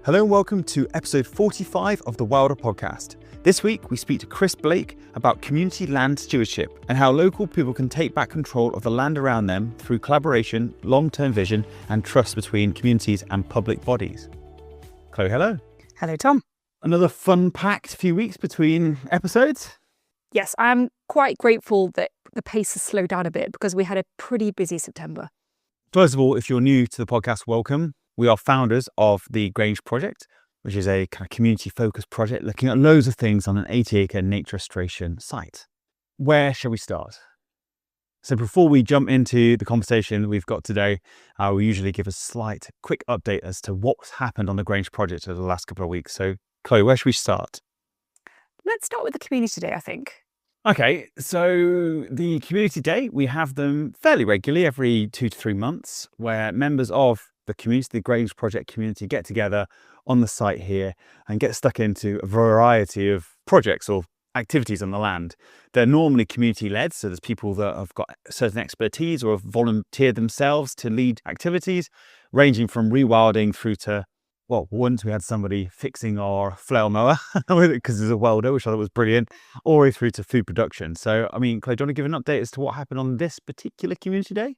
Hello and welcome to episode 45 of the Wilder podcast. This week we speak to Chris Blake about community land stewardship and how local people can take back control of the land around them through collaboration, long-term vision and trust between communities and public bodies. Chloe, hello. Hello, Tom. Another fun-packed few weeks between episodes. Yes, I'm quite grateful that the pace has slowed down a bit because we had a pretty busy September. First of all, if you're new to the podcast, welcome. We are founders of the Grange Project, which is a kind of community-focused project looking at loads of things on an 80-acre nature restoration site. Where shall we start? So before we jump into the conversation that we've got today, we usually give a slight, quick update as to what's happened on the Grange Project over the last couple of weeks. So, Chloe, where should we start? Let's start with the community day, I think. Okay, so the community day, we have them fairly regularly, every 2 to 3 months, where members of the community, the Grange Project community, get together on the site here and get stuck into a variety of projects or activities on the land. They're normally community-led, so there's people that have got certain expertise or have volunteered themselves to lead activities, ranging from rewilding through to, well, once we had somebody fixing our flail mower because there's a welder, which I thought was brilliant, all the way through to food production. So, I mean, Chloe, do you want to give an update as to what happened on this particular community day?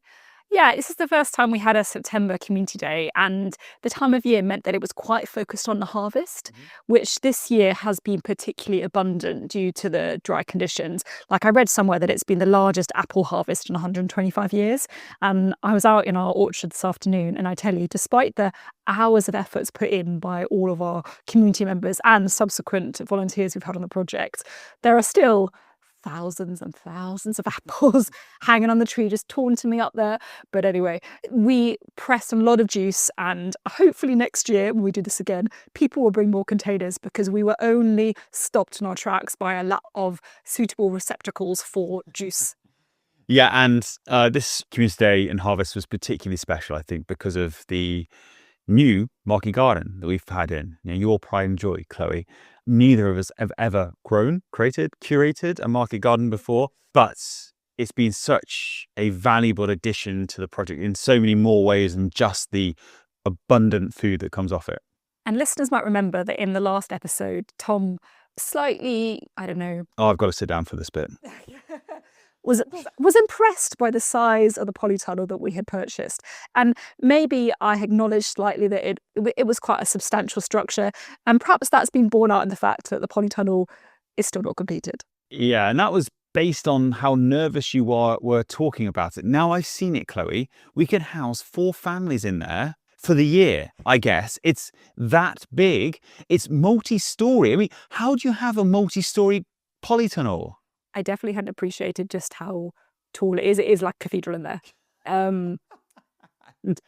Yeah, this is the first time we had a September community day, and the time of year meant that it was quite focused on the harvest, which this year has been particularly abundant due to the dry conditions. Like, I read somewhere that it's been the largest apple harvest in 125 years. And I was out in our orchard this afternoon, and I tell you, despite the hours of efforts put in by all of our community members and subsequent volunteers we've had on the project, there are still thousands and thousands of apples hanging on the tree, just taunting me up there. But anyway, we pressed a lot of juice, and hopefully next year when we do this again, people will bring more containers because we were only stopped in our tracks by a lack of suitable receptacles for juice. Yeah, and this community day and harvest was particularly special, I think, because of the new market garden that we've had in. You know, your pride and joy, Chloe. Neither of us have ever grown, created, curated a market garden before, but it's been such a valuable addition to the project in so many more ways than just the abundant food that comes off it. And listeners might remember that in the last episode, Tom slightly, I don't know. Oh, I've got to sit down for this bit. was impressed by the size of the polytunnel that we had purchased. And maybe I acknowledged slightly that it was quite a substantial structure. And perhaps that's been borne out in the fact that the polytunnel is still not completed. Yeah, and that was based on how nervous you were talking about it. Now I've seen it, Chloe. We can house 4 families in there for the year, I guess. It's that big. It's multi-story. I mean, how do you have a multi-story polytunnel? I definitely hadn't appreciated just how tall it is. It is like a cathedral in there.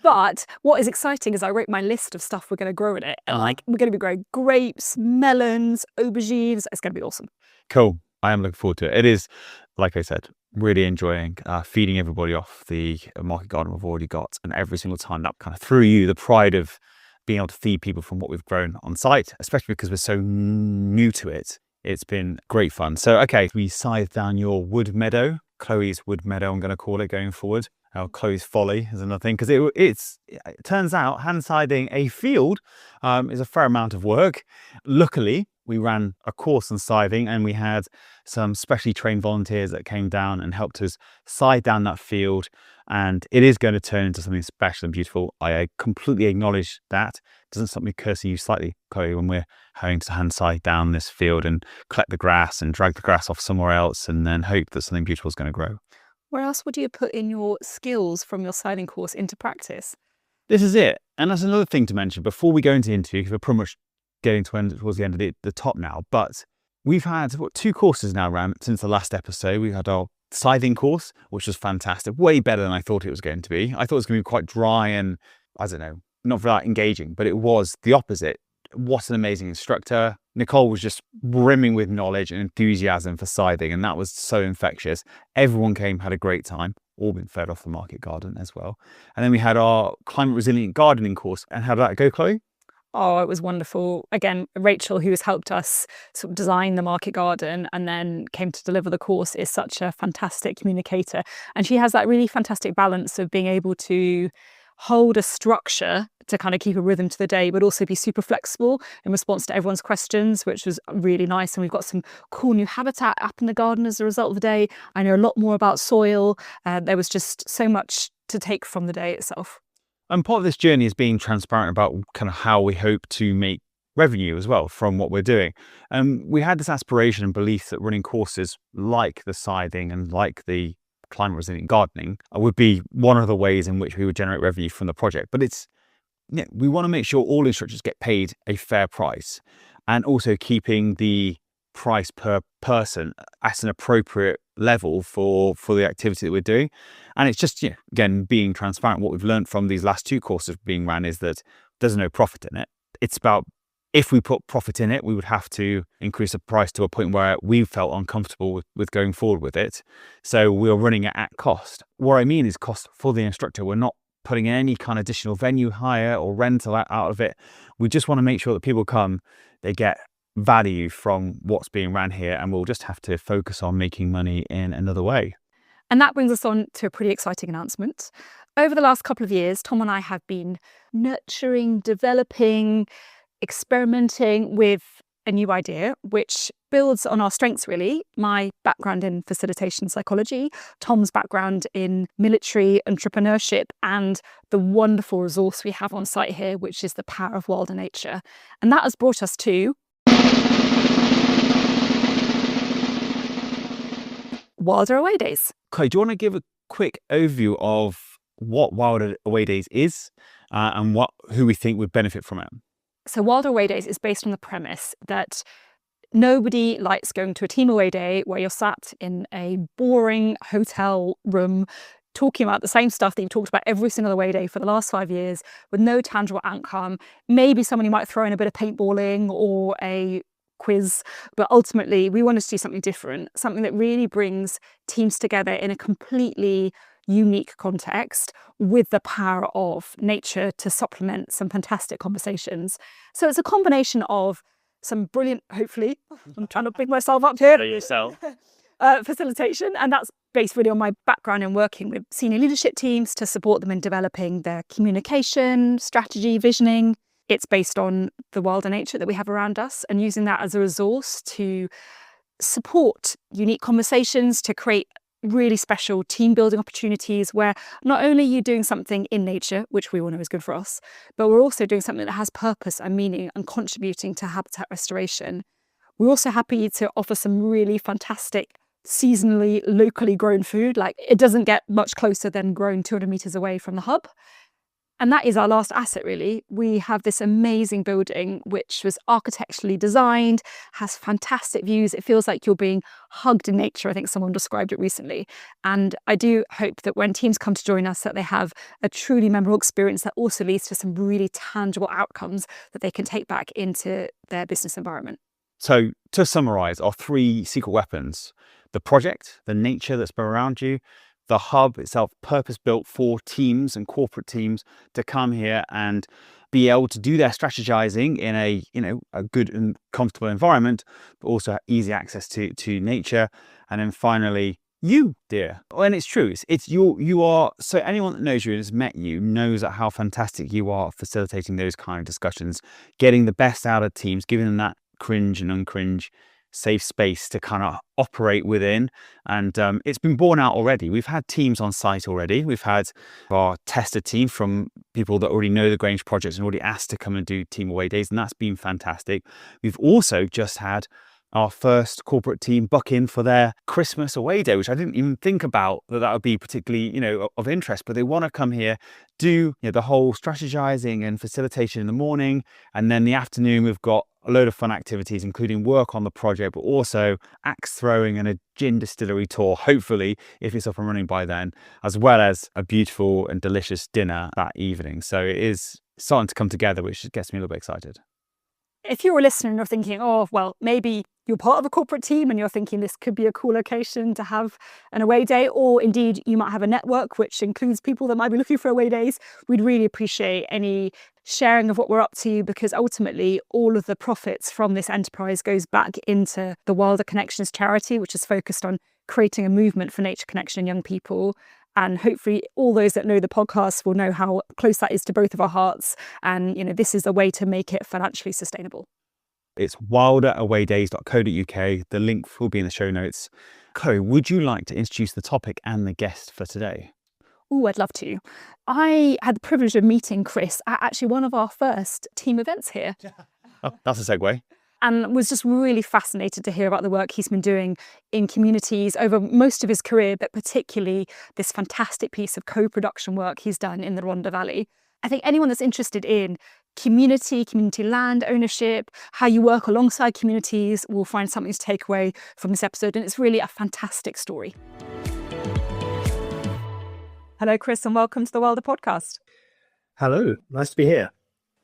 But what is exciting is I wrote my list of stuff we're going to grow in it. And we're going to be growing grapes, melons, aubergines. It's going to be awesome. Cool. I am looking forward to it. It is, like I said, really enjoying feeding everybody off the market garden we've already got. And every single time that kind of threw you the pride of being able to feed people from what we've grown on site, especially because we're so new to it. It's been great fun. So, okay, we scythed down your wood meadow, Chloe's wood meadow, I'm going to call it going forward. Chloe's folly is another thing, because it turns out hand-siding a field is a fair amount of work. Luckily, we ran a course on scything, and we had some specially trained volunteers that came down and helped us scythe down that field. And it is going to turn into something special and beautiful. I completely acknowledge that. It doesn't stop me cursing you slightly, Chloe, when we're having to hand scythe down this field and collect the grass and drag the grass off somewhere else and then hope that something beautiful is going to grow. Where else would you put in your skills from your scything course into practice? This is it. And that's another thing to mention before we go into interview, because we're pretty much getting towards the end of the top now. But we've had 2 courses now around since the last episode. We had our scything course, which was fantastic, way better than I thought it was going to be. I thought it was going to be quite dry and, I don't know, not very engaging, but it was the opposite. What an amazing instructor. Nicole was just brimming with knowledge and enthusiasm for scything, and that was so infectious. Everyone came, had a great time, all been fed off the market garden as well. And then we had our climate resilient gardening course. And how did that go, Chloe? Oh, it was wonderful. Again, Rachel, who has helped us sort of design the market garden and then came to deliver the course, is such a fantastic communicator. And she has that really fantastic balance of being able to hold a structure to kind of keep a rhythm to the day, but also be super flexible in response to everyone's questions, which was really nice. And we've got some cool new habitat up in the garden as a result of the day. I know a lot more about soil. There was just so much to take from the day itself. And part of this journey is being transparent about kind of how we hope to make revenue as well from what we're doing. We had this aspiration and belief that running courses like the scything and like the climate resilient gardening would be one of the ways in which we would generate revenue from the project. But we want to make sure all instructors get paid a fair price, and also keeping the price per person at an appropriate level for the activity that we're doing. And it's just, again, being transparent. What we've learned from these last 2 courses being ran is that there's no profit in it. It's about, if we put profit in it, we would have to increase the price to a point where we felt uncomfortable with going forward with it. So we're running it at cost. What I mean is cost for the instructor. We're not putting any kind of additional venue hire or rental out of it. We just want to make sure that people come, they get value from what's being ran here, and we'll just have to focus on making money in another way. And that brings us on to a pretty exciting announcement. Over the last couple of years, Tom and I have been nurturing, developing, experimenting with a new idea, which builds on our strengths, really. My background in facilitation psychology, Tom's background in military entrepreneurship, and the wonderful resource we have on site here, which is the power of wilder nature. And that has brought us to Wilder Away Days. Okay, do you want to give a quick overview of what Wilder Away Days is and who we think would benefit from it? So Wilder Away Days is based on the premise that nobody likes going to a team away day where you're sat in a boring hotel room talking about the same stuff that you've talked about every single away day for the last 5 years with no tangible outcome. Maybe somebody might throw in a bit of paintballing or a quiz, but ultimately we wanted to do something different, something that really brings teams together in a completely unique context with the power of nature to supplement some fantastic conversations. So it's a combination of some brilliant, hopefully, I'm trying to pick myself up here, facilitation, and that's based really on my background in working with senior leadership teams to support them in developing their communication, strategy, visioning. It's based on the wilder nature that we have around us and using that as a resource to support unique conversations, to create really special team building opportunities where not only are you doing something in nature, which we all know is good for us, but we're also doing something that has purpose and meaning and contributing to habitat restoration. We're also happy to offer some really fantastic seasonally, locally grown food. Like, it doesn't get much closer than grown 200 meters away from the hub. And that is our last asset, really. We have this amazing building, which was architecturally designed, has fantastic views. It feels like you're being hugged in nature. I think someone described it recently. And I do hope that when teams come to join us, that they have a truly memorable experience that also leads to some really tangible outcomes that they can take back into their business environment. So to summarize, our 3 secret weapons: the project, the nature that's been around you, the hub itself, purpose-built for teams and corporate teams to come here and be able to do their strategizing in a good and comfortable environment, but also easy access to nature. And then finally, you, dear. And it's true. It's you are. So anyone that knows you and has met you knows how fantastic you are at facilitating those kind of discussions, getting the best out of teams, giving them that cringe and uncringe safe space to kind of operate within. And it's been borne out already. We've had teams on site already. We've had our tester team from people that already know the Grange Project and already asked to come and do team away days, and that's been fantastic. We've also just had our first corporate team buck in for their Christmas away day, which I didn't even think about that would be particularly, of interest, but they want to come here, do the whole strategizing and facilitation in the morning, and then the afternoon we've got a load of fun activities, including work on the project, but also axe throwing and a gin distillery tour, hopefully, if it's up and running by then, as well as a beautiful and delicious dinner that evening. So it is starting to come together, which gets me a little bit excited. If you're a listener and you're thinking, oh, well, maybe you're part of a corporate team and you're thinking this could be a cool location to have an away day, or indeed you might have a network which includes people that might be looking for away days, we'd really appreciate any sharing of what we're up to, because ultimately all of the profits from this enterprise goes back into the Wilder Connections charity, which is focused on creating a movement for nature connection in young people. And hopefully all those that know the podcast will know how close that is to both of our hearts. And, this is a way to make it financially sustainable. It's wilderawaydays.co.uk. The link will be in the show notes. Chloe, would you like to introduce the topic and the guest for today? Oh, I'd love to. I had the privilege of meeting Chris at actually one of our first team events here. Oh, that's a segue. And was just really fascinated to hear about the work he's been doing in communities over most of his career, but particularly this fantastic piece of co-production work he's done in the Rhondda Valley. I think anyone that's interested in community land ownership, how you work alongside communities will find something to take away from this episode. And it's really a fantastic story. Hello, Chris, and welcome to the Wilder podcast. Hello, nice to be here.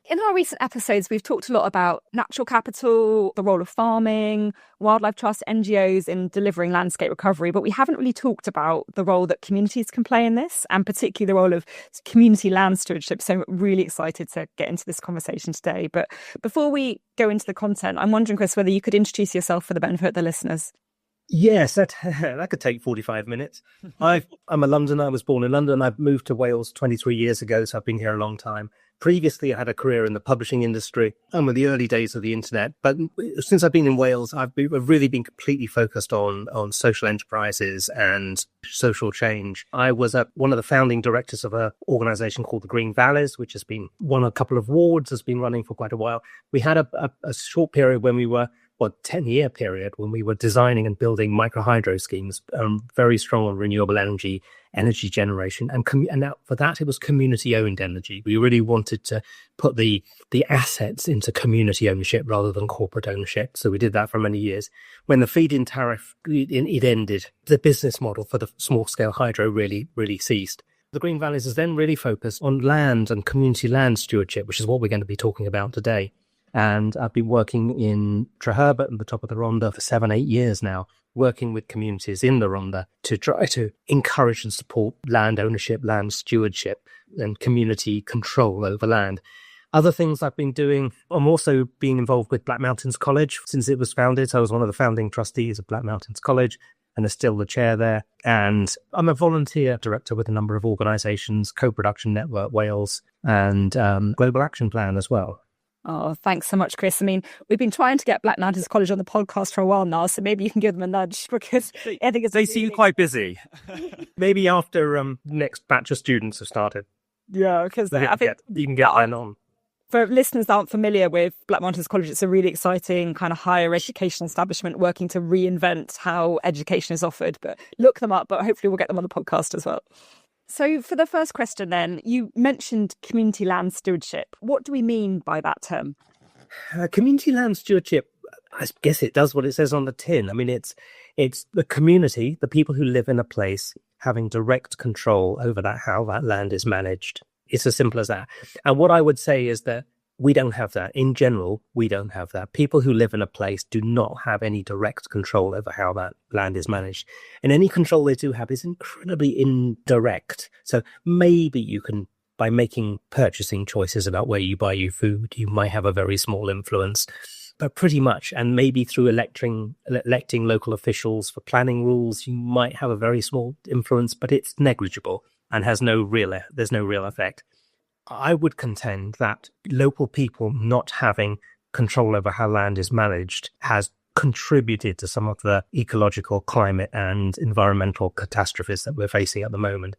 In our recent episodes, we've talked a lot about natural capital, the role of farming, wildlife trusts, NGOs in delivering landscape recovery, but we haven't really talked about the role that communities can play in this, and particularly the role of community land stewardship. So I'm really excited to get into this conversation today. But before we go into the content, I'm wondering, Chris, whether you could introduce yourself for the benefit of the listeners. Yes, that could take 45 minutes. I'm a Londoner. I was born in London. I've moved to Wales 23 years ago, so I've been here a long time. Previously, I had a career in the publishing industry and with the early days of the internet. But since I've been in Wales, I've really been completely focused on social enterprises and social change. I was one of the founding directors of an organisation called the Green Valleys, which has been won a couple of awards, has been running for quite a while. We had a short period when we were 10-year period when we were designing and building microhydro schemes, very strong on renewable energy generation. And now for that, it was community-owned energy. We really wanted to put the assets into community ownership rather than corporate ownership. So we did that for many years. When the feed-in tariff, it ended, the business model for the small-scale hydro really ceased. The Green Valleys is then really focused on land and community land stewardship, which is what we're going to be talking about today. And I've been working in Treherbert at the top of the Rhondda for 7-8 years now, working with communities in the Rhondda to try to encourage and support land ownership, land stewardship, and community control over land. Other things I've been doing, I'm also being involved with Black Mountains College since it was founded. So I was one of the founding trustees of Black Mountains College and is still the chair there. And I'm a volunteer director with a number of organisations, Co-Production Network Wales and Global Action Plan as well. Oh, thanks so much, Chris. I mean, we've been trying to get Black Mountains College on the podcast for a while now, so maybe you can give them a nudge because I think they seem quite busy. Maybe after next batch of students have started. Yeah, because I think you can get iron on. For listeners that aren't familiar with Black Mountains College, it's a really exciting kind of higher education establishment working to reinvent how education is offered. But look them up, but hopefully we'll get them on the podcast as well. So for the first question then, you mentioned community land stewardship. What do we mean by that term? Community land stewardship, I guess it does what it says on the tin. I mean, it's the community, the people who live in a place having direct control over how that land is managed. It's as simple as that. And what I would say is that we don't have that. In general, we don't have that. People who live in a place do not have any direct control over how that land is managed. And any control they do have is incredibly indirect. So maybe you can, by making purchasing choices about where you buy your food, you might have a very small influence. But pretty much, and maybe through electing local officials for planning rules, you might have a very small influence, but it's negligible and there's no real effect. I would contend that local people not having control over how land is managed has contributed to some of the ecological, climate and environmental catastrophes that we're facing at the moment.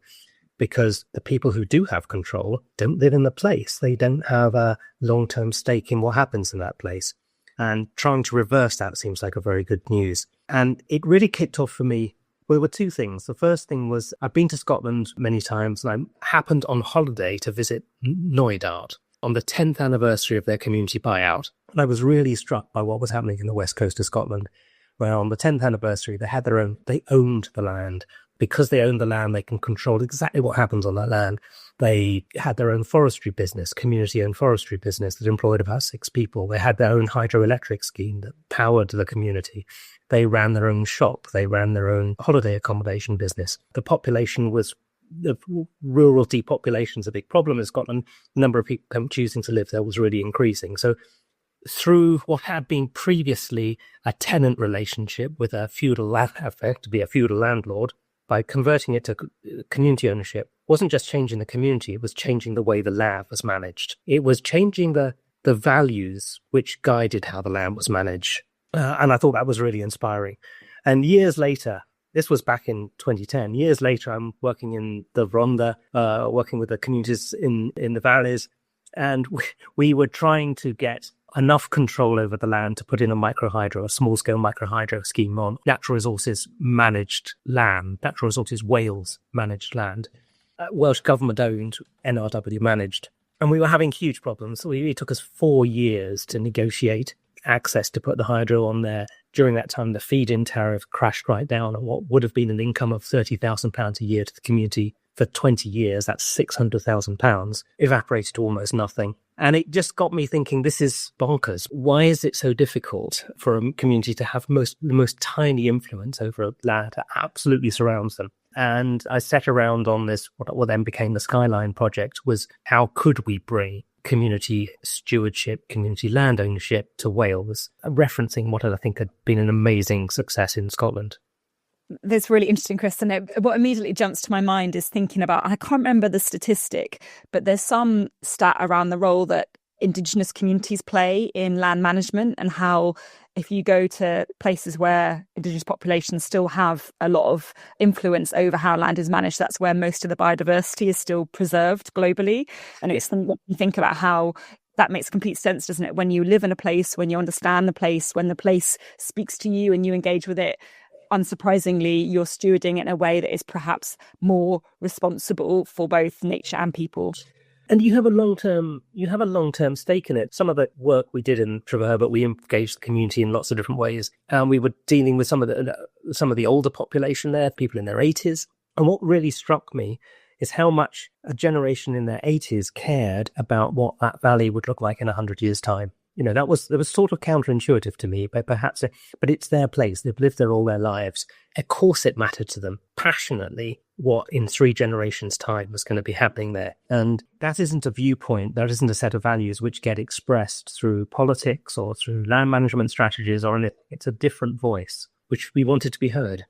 Because the people who do have control don't live in the place. They don't have a long-term stake in what happens in that place. And trying to reverse that seems like a very good news. And it really kicked off for me. Well, there were two things. The first thing was I've been to Scotland many times and I happened on holiday to visit Noidart on the 10th anniversary of their community buyout. And I was really struck by what was happening in the west coast of Scotland, where on the 10th anniversary, they owned the land. Because they owned the land, they can control exactly what happens on that land. They had their own forestry business, community-owned forestry business that employed about 6 people. They had their own hydroelectric scheme that powered the community. They ran their own shop. They ran their own holiday accommodation business. The rural depopulation is a big problem in Scotland. The number of people choosing to live there was really increasing. So through what had been previously a tenant relationship with a feudal landlord, by converting it to community ownership, wasn't just changing the community, it was changing the way the land was managed. It was changing the values which guided how the land was managed. And I thought that was really inspiring. And years later, this was back in 2010, years later, I'm working in the Rhondda, working with the communities in the valleys. And we were trying to get enough control over the land to put in a small-scale microhydro scheme on Natural Resources managed land, Natural Resources Wales managed land, Welsh government-owned, NRW managed. And we were having huge problems. It took us 4 years to negotiate access to put the hydro on there. During that time, the feed-in tariff crashed right down, and what would have been an income of £30,000 a year to the community for 20 years, that's £600,000, evaporated to almost nothing. And it just got me thinking, this is bonkers. Why is it so difficult for a community to have the most tiny influence over a land that absolutely surrounds them? And I set around on this, what then became the Skyline project, was how could we bring community stewardship, community land ownership to Wales, referencing what I think had been an amazing success in Scotland. That's really interesting, Chris. And what immediately jumps to my mind is thinking about, I can't remember the statistic, but there's some stat around the role that Indigenous communities play in land management, and how if you go to places where Indigenous populations still have a lot of influence over how land is managed, that's where most of the biodiversity is still preserved globally. And it's something you think about how that makes complete sense, doesn't it? When you live in a place, when you understand the place, when the place speaks to you and you engage with it, unsurprisingly, you're stewarding it in a way that is perhaps more responsible for both nature and people. And you have a long-term stake in it. Some of the work we did in Trevorherbert, we engaged the community in lots of different ways. And we were dealing with some of the older population there, people in their 80s. And what really struck me is how much a generation in their 80s cared about what that valley would look like in 100 years' time. You know, that was sort of counterintuitive to me, but it's their place. They've lived there all their lives. Of course, it mattered to them passionately what in 3 generations' time was going to be happening there. And that isn't a viewpoint, that isn't a set of values which get expressed through politics or through land management strategies or anything. It's a different voice, which we wanted to be heard.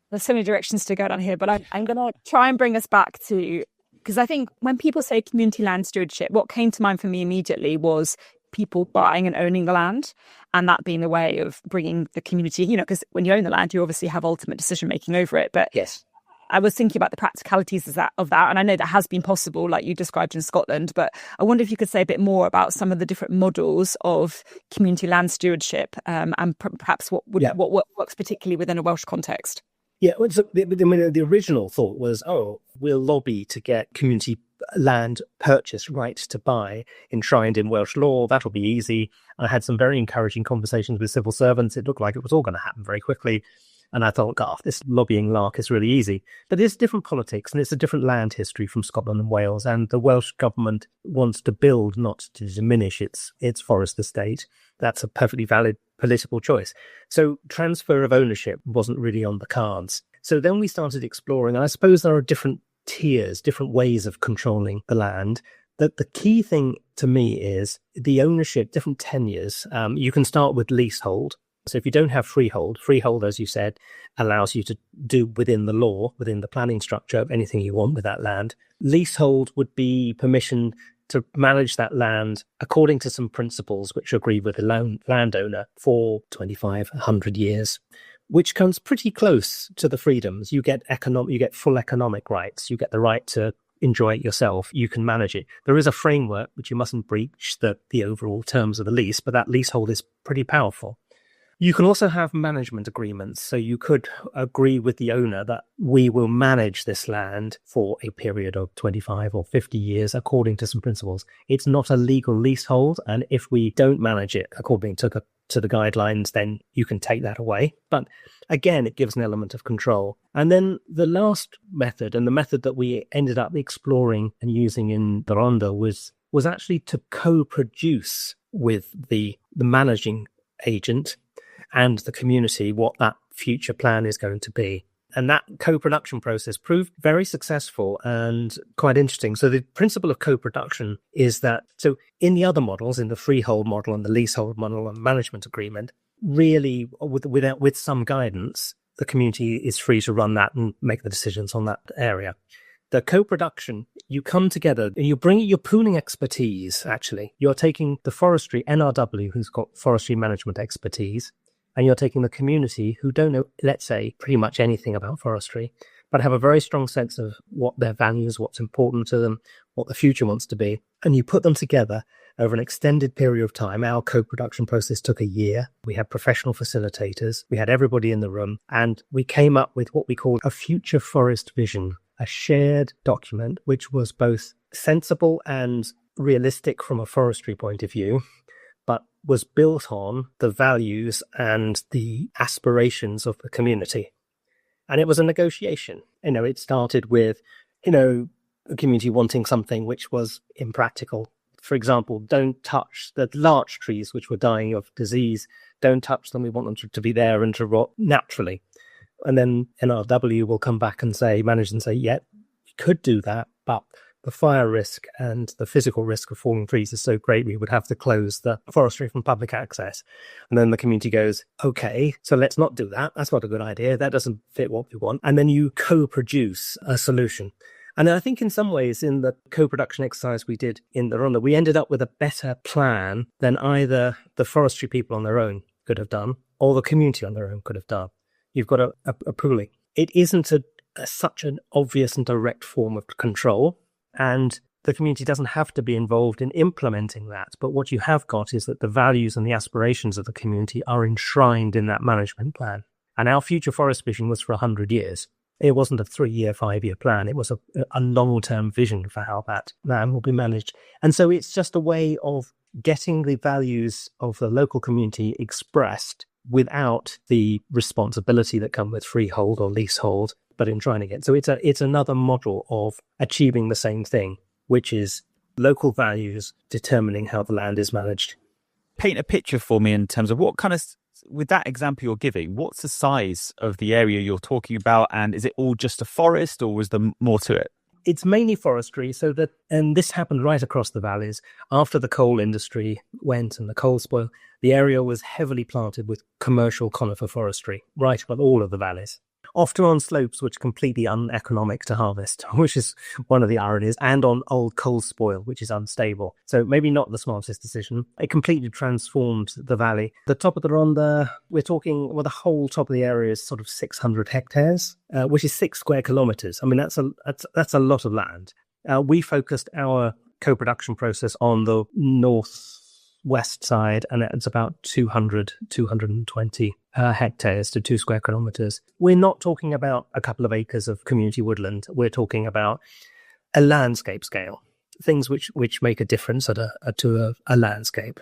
There's so many directions to go down here, but I'm going to try and bring us back to, because I think when people say community land stewardship, what came to mind for me immediately was people buying and owning the land, and that being the way of bringing the community, because when you own the land, you obviously have ultimate decision making over it. But yes, I was thinking about the practicalities of that, and I know that has been possible, like you described in Scotland, but I wonder if you could say a bit more about some of the different models of community land stewardship, and perhaps what works particularly within a Welsh context. Yeah, so the original thought was, we'll lobby to get community land purchase right to buy enshrined in Welsh law. That'll be easy. I had some very encouraging conversations with civil servants. It looked like it was all going to happen very quickly. And I thought, this lobbying lark is really easy. But it's different politics, and it's a different land history from Scotland and Wales. And the Welsh government wants to build, not to diminish its forest estate. That's a perfectly valid political choice. So transfer of ownership wasn't really on the cards. So then we started exploring, and I suppose there are different tiers, different ways of controlling the land. That the key thing to me is the ownership, different tenures. You can start with leasehold. So if you don't have freehold, as you said, allows you to do within the law, within the planning structure, anything you want with that land. Leasehold would be permission to manage that land according to some principles which agree with the landowner for 25, 100 years, which comes pretty close to the freedoms. You get full economic rights. You get the right to enjoy it yourself. You can manage it. There is a framework which you mustn't breach the overall terms of the lease, but that leasehold is pretty powerful. You can also have management agreements. So you could agree with the owner that we will manage this land for a period of 25 or 50 years according to some principles. It's not a legal leasehold. And if we don't manage it according to the guidelines, then you can take that away. But again, it gives an element of control. And then the last method, and the method that we ended up exploring and using in the Rhondda, was actually to co-produce with the managing agent and the community what that future plan is going to be. And that co-production process proved very successful and quite interesting. So the principle of co-production is that, so in the other models, in the freehold model and the leasehold model and management agreement, really with some guidance, the community is free to run that and make the decisions on that area. The co-production, you come together and you're pooling expertise, actually. You're taking the forestry, NRW, who's got forestry management expertise, and you're taking the community who don't know, let's say, pretty much anything about forestry, but have a very strong sense of what their values, what's important to them, what the future wants to be. And you put them together over an extended period of time. Our co-production process took a year. We had professional facilitators. We had everybody in the room. And we came up with what we called a future forest vision, a shared document, which was both sensible and realistic from a forestry point of view, but was built on the values and the aspirations of the community. And it was a negotiation. It started with, the community wanting something which was impractical. For example, don't touch the larch trees which were dying of disease. Don't touch them. We want them to be there and to rot naturally. And then NRW will come back and manage and say, yeah, you could do that, but the fire risk and the physical risk of falling trees is so great, we would have to close the forestry from public access. And then the community goes, okay, so let's not do that. That's not a good idea. That doesn't fit what we want. And then you co-produce a solution. And I think in some ways, in the co-production exercise we did in the Rhondda, we ended up with a better plan than either the forestry people on their own could have done or the community on their own could have done. You've got a pooling. It isn't such an obvious and direct form of control, and the community doesn't have to be involved in implementing that. But what you have got is that the values and the aspirations of the community are enshrined in that management plan. And our future forest vision was for 100 years. It wasn't a 3-year, 5-year plan. It was a long-term vision for how that land will be managed. And so it's just a way of getting the values of the local community expressed without the responsibility that come with freehold or leasehold, but in trying to get. So it's another model of achieving the same thing, which is local values determining how the land is managed. Paint a picture for me in terms of what kind of, with that example you're giving, what's the size of the area you're talking about? And is it all just a forest or was there more to it? It's mainly forestry, and this happened right across the valleys. After the coal industry went and the coal spoil, the area was heavily planted with commercial conifer forestry, right across all of the valleys. Often on slopes which are completely uneconomic to harvest, which is one of the ironies, and on old coal spoil, which is unstable. So maybe not the smartest decision. It completely transformed the valley. The top of the Rhondda, we're talking, the whole top of the area is sort of 600 hectares, which is 6 square kilometres. I mean, that's a lot of land. We focused our co-production process on the northwest side, and it's about 220 hectares to 2 square kilometres. We're not talking about a couple of acres of community woodland. We're talking about a landscape scale, things which make a difference to a landscape.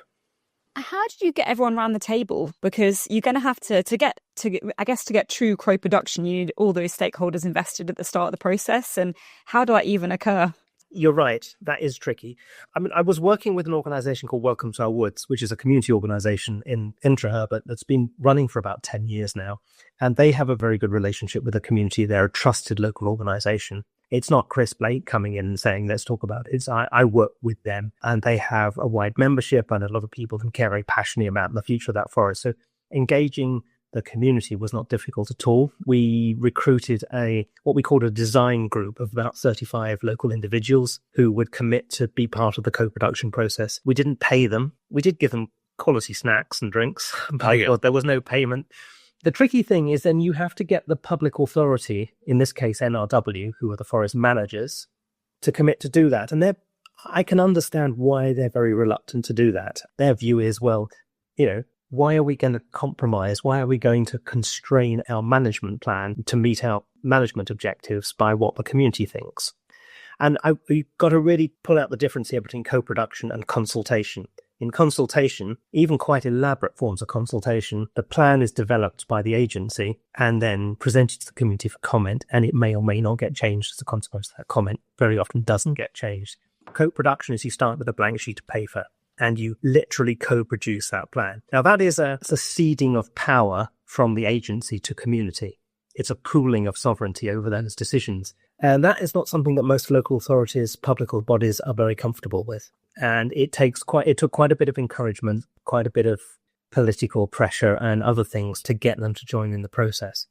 How did you get everyone around the table? Because you're going to have to get true co-production, you need all those stakeholders invested at the start of the process. And how do that even occur? You're right. That is tricky. I mean, I was working with an organisation called Welcome to Our Woods, which is a community organisation in Treherbert that's been running for about 10 years now. And they have a very good relationship with the community. They're a trusted local organisation. It's not Chris Blake coming in and saying, let's talk about it. I work with them, and they have a wide membership and a lot of people who care very passionately about the future of that forest. So engaging the community was not difficult at all. We recruited what we called a design group of about 35 local individuals who would commit to be part of the co-production process. We didn't pay them. We did give them quality snacks and drinks, but there was no payment. The tricky thing is then you have to get the public authority, in this case NRW, who are the forest managers, to commit to do that. And I can understand why they're very reluctant to do that. Their view is, why are we going to compromise? Why are we going to constrain our management plan to meet our management objectives by what the community thinks? And we've got to really pull out the difference here between co-production and consultation. In consultation, even quite elaborate forms of consultation, the plan is developed by the agency and then presented to the community for comment, and it may or may not get changed as a consequence of that comment. Very often doesn't get changed. Co-production is you start with a blank sheet of paper and you literally co-produce that plan. Now, that is a ceding of power from the agency to community. It's a pooling of sovereignty over those decisions. And that is not something that most local authorities, public bodies are very comfortable with. And it took quite a bit of encouragement, quite a bit of political pressure and other things to get them to join in the process.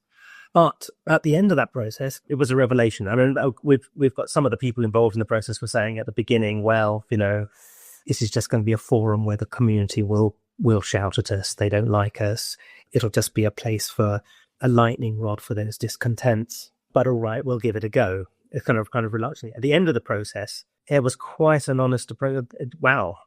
But at the end of that process, it was a revelation. I mean, we've got some of the people involved in the process were saying at the beginning, well, this is just going to be a forum where the community will shout at us. They don't like us. It'll just be a place for a lightning rod for those discontents. But all right, we'll give it a go. It's kind of reluctantly. At the end of the process, it was quite an honest approach. Wow,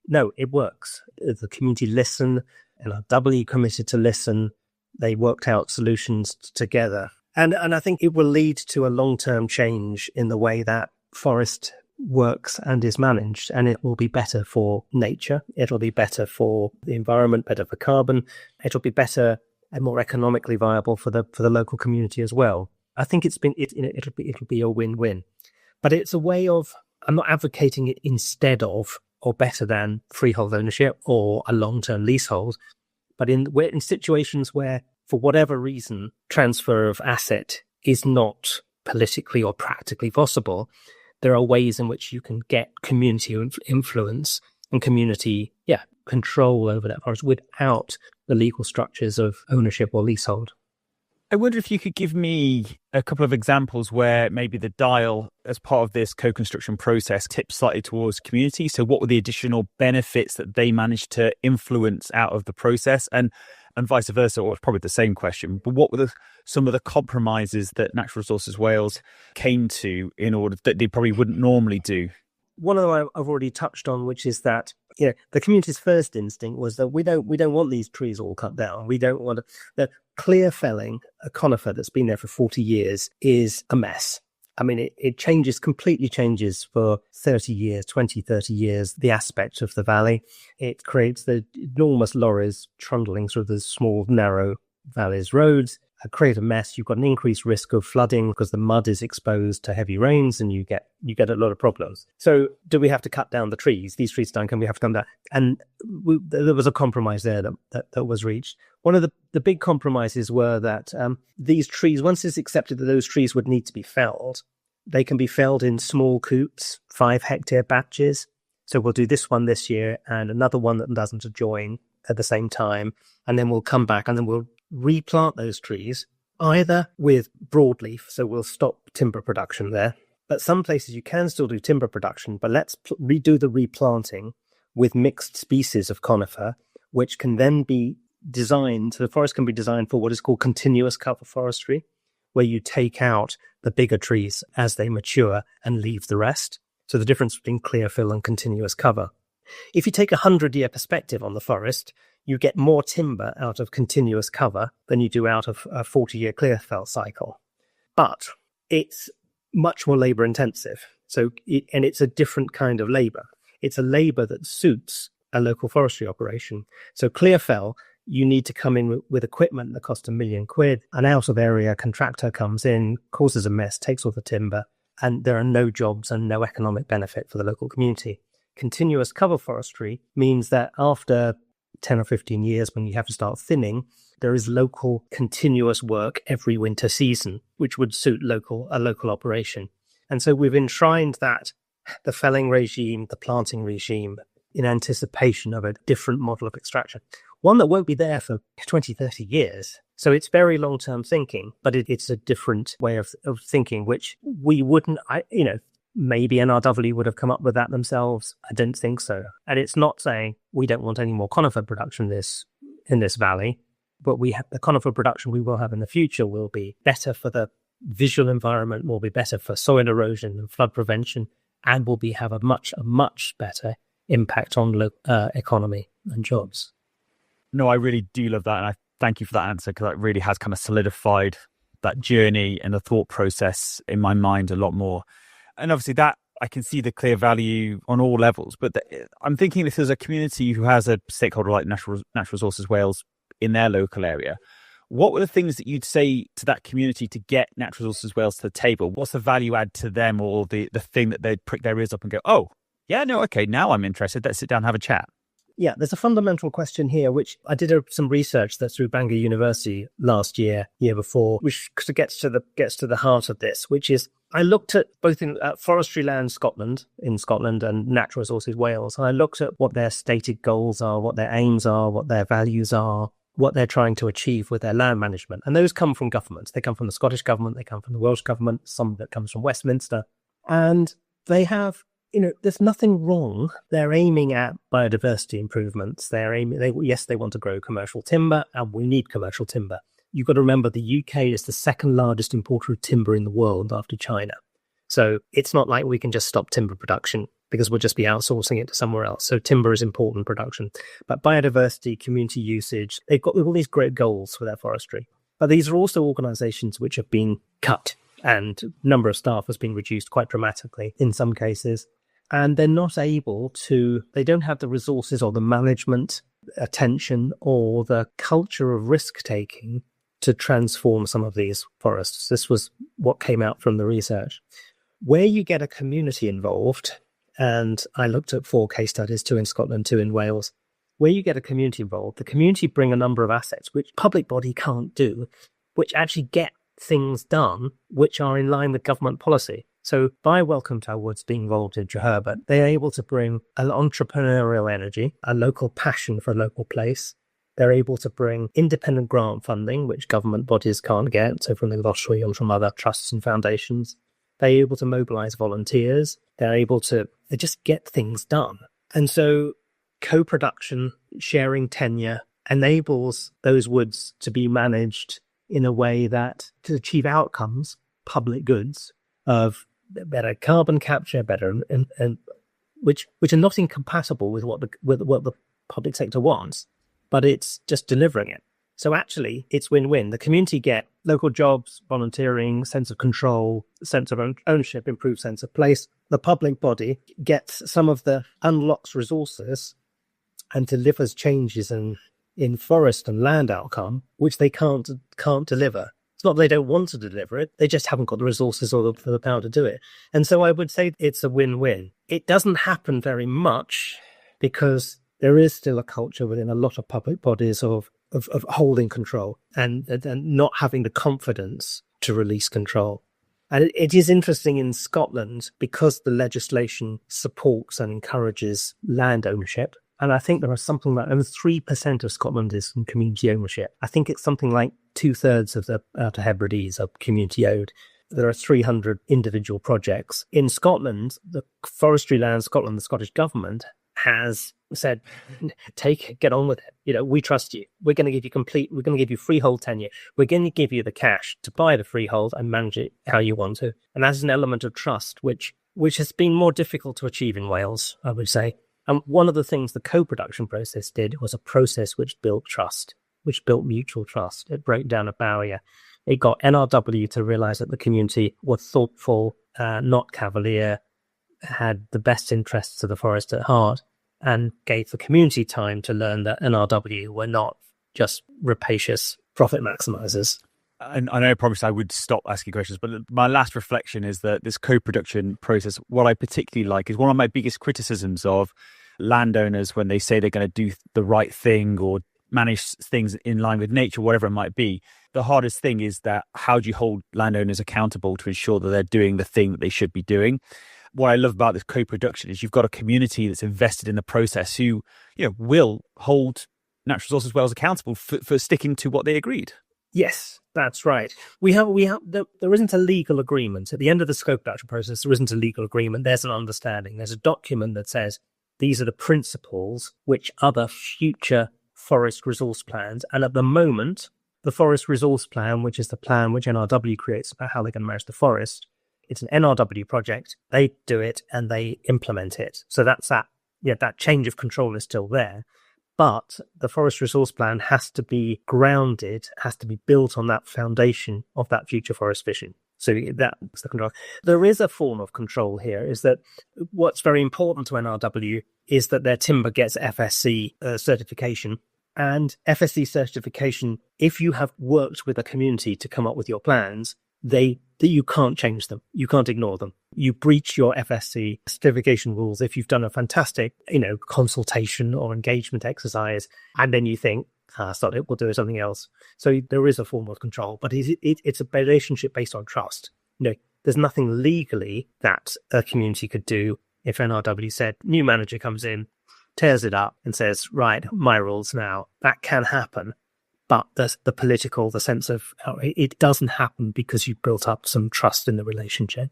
no, it works. The community listened and are doubly committed to listen. They worked out solutions together. And I think it will lead to a long-term change in the way that forest works and is managed. And it will be better for nature. It'll be better for the environment, better for carbon. It'll be better and more economically viable for the local community as well. I think it'll be a win-win. But it's a way of, I'm not advocating it instead of or better than freehold ownership or a long-term leasehold. But in situations where, for whatever reason, transfer of asset is not politically or practically possible, there are ways in which you can get community influence and community control over that forest without the legal structures of ownership or leasehold. I wonder if you could give me a couple of examples where maybe the dial, as part of this co-construction process, tipped slightly towards community. So what were the additional benefits that they managed to influence out of the process? And vice versa, or it's probably the same question, but what were some of the compromises that Natural Resources Wales came to in order that they probably wouldn't normally do? One of them I've already touched on, which is that the community's first instinct was that we don't want these trees all cut down. We don't want the clear felling a conifer that's been there for 40 years is a mess. I mean, it completely changes for 30 years, 20, 30 years, the aspect of the valley. It creates the enormous lorries trundling through the small, narrow valleys roads. Create a mess. You've got an increased risk of flooding because the mud is exposed to heavy rains, and you get a lot of problems. So, do we have to cut down the trees? These trees down, can we have to come down? And there was a compromise there that was reached. One of the big compromises were that these trees, once it's accepted that those trees would need to be felled, they can be felled in small coops, 5-hectare batches. So we'll do this one this year and another one that doesn't adjoin at the same time, and then we'll come back and then we'll replant those trees, either with broadleaf, so we'll stop timber production there. But some places you can still do timber production, but let's redo the replanting with mixed species of conifer, which can then be designed, so the forest can be designed for what is called continuous cover forestry, where you take out the bigger trees as they mature and leave the rest. So the difference between clear fill and continuous cover. If you take a 100-year perspective on the forest, you get more timber out of continuous cover than you do out of a 40-year clear fell cycle. But it's much more labor intensive. And it's a different kind of labor. It's a labor that suits a local forestry operation. So clear fell, you need to come in with equipment that costs £1 million. An out of area contractor comes in, causes a mess, takes all the timber, and there are no jobs and no economic benefit for the local community. Continuous cover forestry means that after 10 or 15 years, when you have to start thinning, there is local continuous work every winter season, which would suit a local operation. And so we've enshrined that, the felling regime, the planting regime, in anticipation of a different model of extraction. One that won't be there for 20, 30 years. So it's very long-term thinking, but it's a different way of thinking, which we wouldn't, maybe NRW would have come up with that themselves. I don't think so. And it's not saying we don't want any more conifer production in this valley, but we have the conifer production we will have in the future will be better for the visual environment, will be better for soil erosion and flood prevention, and will have a much better impact on economy and jobs. No, I really do love that. And I thank you for that answer, because that really has kind of solidified that journey and the thought process in my mind a lot more. And obviously that I can see the clear value on all levels, but I'm thinking if there's a community who has a stakeholder like Natural Resources Wales in their local area, what were the things that you'd say to that community to get Natural Resources Wales to the table? What's the value add to them, or the thing that they'd prick their ears up and go, oh, yeah, no, okay, now I'm interested. Let's sit down and have a chat. Yeah, there's a fundamental question here, which I did some research that's through Bangor University last year before, which gets to the heart of this, which is I looked at both in forestry land in Scotland and Natural Resources Wales, and I looked at what their stated goals are, what their aims are, what their values are, what they're trying to achieve with their land management. And those come from governments. They come from the Scottish government, they come from the Welsh government, some that comes from Westminster. And they have, there's nothing wrong. They're aiming at biodiversity improvements. Yes, they want to grow commercial timber, and we need commercial timber. You've got to remember the UK is the second largest importer of timber in the world after China. So it's not like we can just stop timber production because we'll just be outsourcing it to somewhere else. So timber is important production. But biodiversity, community usage, they've got all these great goals for their forestry. But these are also organisations which have been cut, and number of staff has been reduced quite dramatically in some cases. And they're not able to, they don't have the resources or the management attention or the culture of risk-taking to transform some of these forests. This was what came out from the research. Where you get a community involved, and I looked at 4 case studies, 2 in Scotland, 2 in Wales, where you get a community involved, the community bring a number of assets which public body can't do, which actually get things done which are in line with government policy. So by Welcome to Our Woods being involved in Jeherbert, they're able to bring an entrepreneurial energy, a local passion for a local place. They're able to bring independent grant funding, which government bodies can't get, so from the Lottery and from other trusts and foundations. They're able to mobilise volunteers. They just get things done. And so co-production, sharing tenure, enables those woods to be managed in a way that to achieve outcomes, public goods, of better carbon capture, better, and which are not incompatible with what the public sector wants, but it's just delivering it. So actually, it's win-win. The community get local jobs, volunteering, sense of control, sense of ownership, improved sense of place. The public body gets some of the unlocks resources and delivers changes in forest and land outcome, which they can't deliver. It's not that they don't want to deliver it, they just haven't got the resources or the power to do it. And so I would say it's a win-win. It doesn't happen very much because there is still a culture within a lot of public bodies of holding control and not having the confidence to release control. And it is interesting in Scotland because the legislation supports and encourages land ownership. And I think there are something like over 3% of Scotland is in community ownership. I think it's something like 2/3 of the Outer Hebrides are community owned. There are 300 individual projects. In Scotland, the Forestry Land Scotland, the Scottish government, has said, get on with it. We trust you. We're going to give you freehold tenure. We're going to give you the cash to buy the freehold and manage it how you want to. And that's an element of trust, which has been more difficult to achieve in Wales, I would say. And one of the things the co-production process did was a process which built trust, which built mutual trust. It broke down a barrier. It got NRW to realise that the community were thoughtful, not cavalier, had the best interests of the forest at heart, and gave the community time to learn that NRW were not just rapacious profit maximisers. And I know I promised I would stop asking questions, but my last reflection is that this co-production process, what I particularly like, is one of my biggest criticisms of landowners when they say they're going to do the right thing or manage things in line with nature, whatever it might be. The hardest thing is that how do you hold landowners accountable to ensure that they're doing the thing that they should be doing? What I love about this co-production is you've got a community that's invested in the process who, will hold natural resources wells accountable for sticking to what they agreed. Yes, that's right. There isn't a legal agreement. At the end of the scope production process, there isn't a legal agreement. There's an understanding. There's a document that says these are the principles which other future forest resource plans, and at the moment, the forest resource plan, which is the plan which NRW creates about how they're going to manage the forest, it's an NRW project. They do it and they implement it. So that's that. Yeah, that change of control is still there. But the forest resource plan has to be grounded, has to be built on that foundation of that future forest vision. So that's the control. There is a form of control here, is that what's very important to NRW is that their timber gets FSC certification. And FSC certification, if you have worked with a community to come up with your plans, you can't change them. You can't ignore them. You breach your FSC certification rules if you've done a fantastic, consultation or engagement exercise, and then you think, stop it, we'll do something else. So there is a form of control, but it's a relationship based on trust. There's nothing legally that a community could do if NRW said, new manager comes in, tears it up and says, right, my rules now. That can happen. but the political, the sense of it doesn't happen because you've built up some trust in the relationship.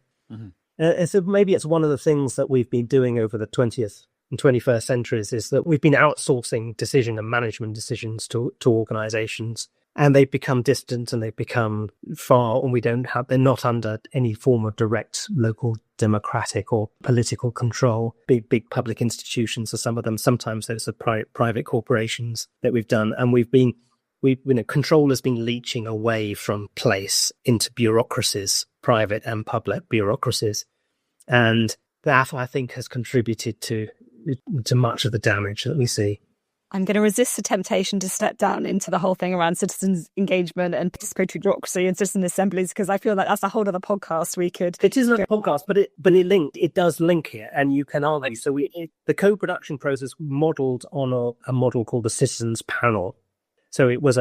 So maybe it's one of the things that we've been doing over the 20th and 21st centuries is that we've been outsourcing decision and management decisions to organizations, and they've become distant and they've become far, and they're not under any form of direct local democratic or political control. Big public institutions are some of them. Sometimes those are private corporations that we've done, and control has been leaching away from place into bureaucracies, private and public bureaucracies. And that, I think, has contributed to much of the damage that we see. I'm going to resist the temptation to step down into the whole thing around citizens' engagement and participatory democracy and citizen assemblies, because I feel like that's a whole other podcast we could. It isn't a podcast, but it does link here, and you can argue. So the co-production process modelled on a model called the Citizens Panel. So it was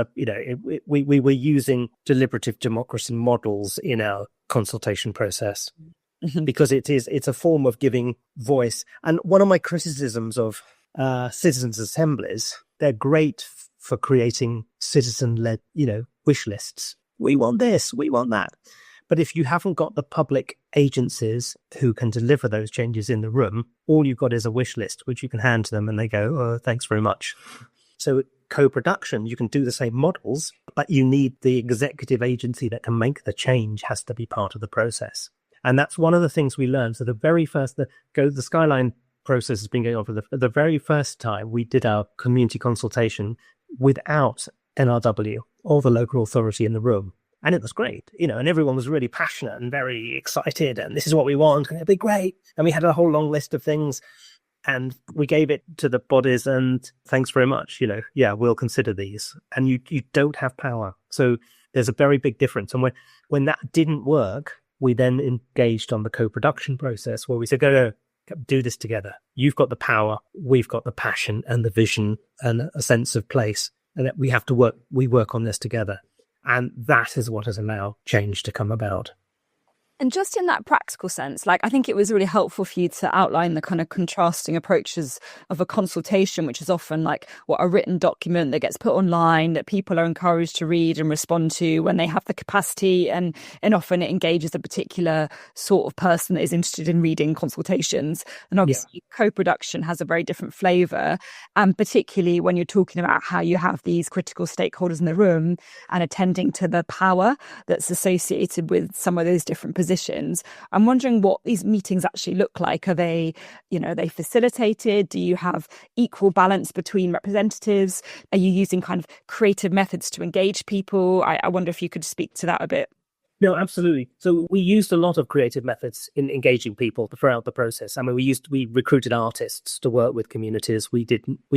we were using deliberative democracy models in our consultation process. Because it's a form of giving voice. And one of my criticisms of citizens' assemblies, they're great for creating citizen-led, wish lists. We want this, we want that. But if you haven't got the public agencies who can deliver those changes in the room, all you've got is a wish list, which you can hand to them and they go, oh, thanks very much. So co-production, you can do the same models, but you need the executive agency that can make the change has to be part of the process. And that's one of the things we learned. So the very first, the Skyline process has been going on for the very first time we did our community consultation without NRW or the local authority in the room. And it was great, and everyone was really passionate and very excited. And this is what we want. And it'll be great. And we had a whole long list of things. And we gave it to the bodies and thanks very much. We'll consider these. And you don't have power. So there's a very big difference. And when that didn't work, we then engaged on the co-production process where we said, go, do this together. You've got the power, we've got the passion and the vision and a sense of place. And that we work on this together. And that is what has allowed change to come about. And just in that practical sense, I think it was really helpful for you to outline the kind of contrasting approaches of a consultation, which is often a written document that gets put online that people are encouraged to read and respond to when they have the capacity. And often it engages a particular sort of person that is interested in reading consultations. And obviously co-production has a very different flavour. And particularly when you're talking about how you have these critical stakeholders in the room and attending to the power that's associated with some of those different positions. I'm wondering what these meetings actually look like. Are they, are they facilitated? Do you have equal balance between representatives? Are you using kind of creative methods to engage people? I wonder if you could speak to that a bit. No, absolutely. So we used a lot of creative methods in engaging people throughout the process. I mean, we recruited artists to work with communities. We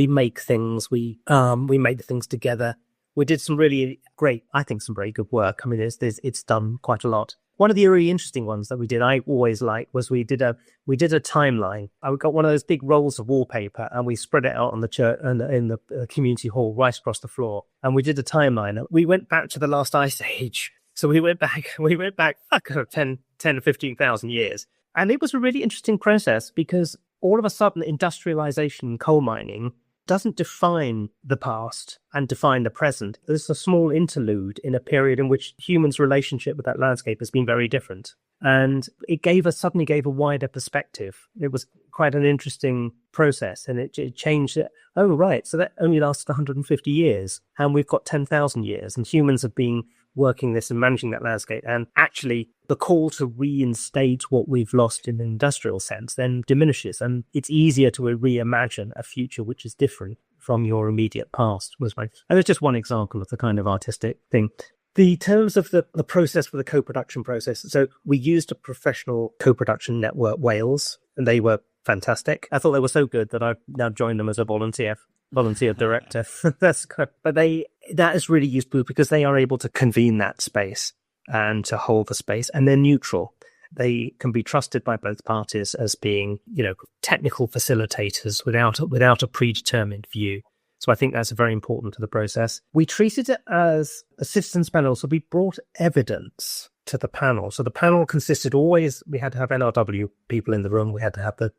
make things. We made the things together. We did some really great, I think, some very good work. I mean, it's done quite a lot. One of the really interesting ones that we did, I always liked, was we did a timeline. I got one of those big rolls of wallpaper and we spread it out on the church and in the community hall right across the floor. And we did a timeline. We went back to the last ice age. So we went back 10 to 15,000 years. And it was a really interesting process because all of a sudden industrialization, coal mining, doesn't define the past and define the present. There's a small interlude in a period in which humans' relationship with that landscape has been very different. And it suddenly gave a wider perspective. It was quite an interesting process, and it changed it. Oh, right. So that only lasted 150 years, and we've got 10,000 years, and humans have been working this and managing that landscape. And actually, the call to reinstate what we've lost in an industrial sense then diminishes. And it's easier to reimagine a future which is different from your immediate past. And it's just one example of the kind of artistic thing. The terms of the process for the co-production process. So we used a professional co-production network, Wales, and they were fantastic. I thought they were so good that I've now joined them as a volunteer director. That is really useful because they are able to convene that space and to hold the space, and they're neutral. They can be trusted by both parties as being, technical facilitators without a predetermined view. So I think that's very important to the process. We treated it as a citizens panel, so we brought evidence to the panel. So the panel consisted we had to have NRW people in the room. We had to have the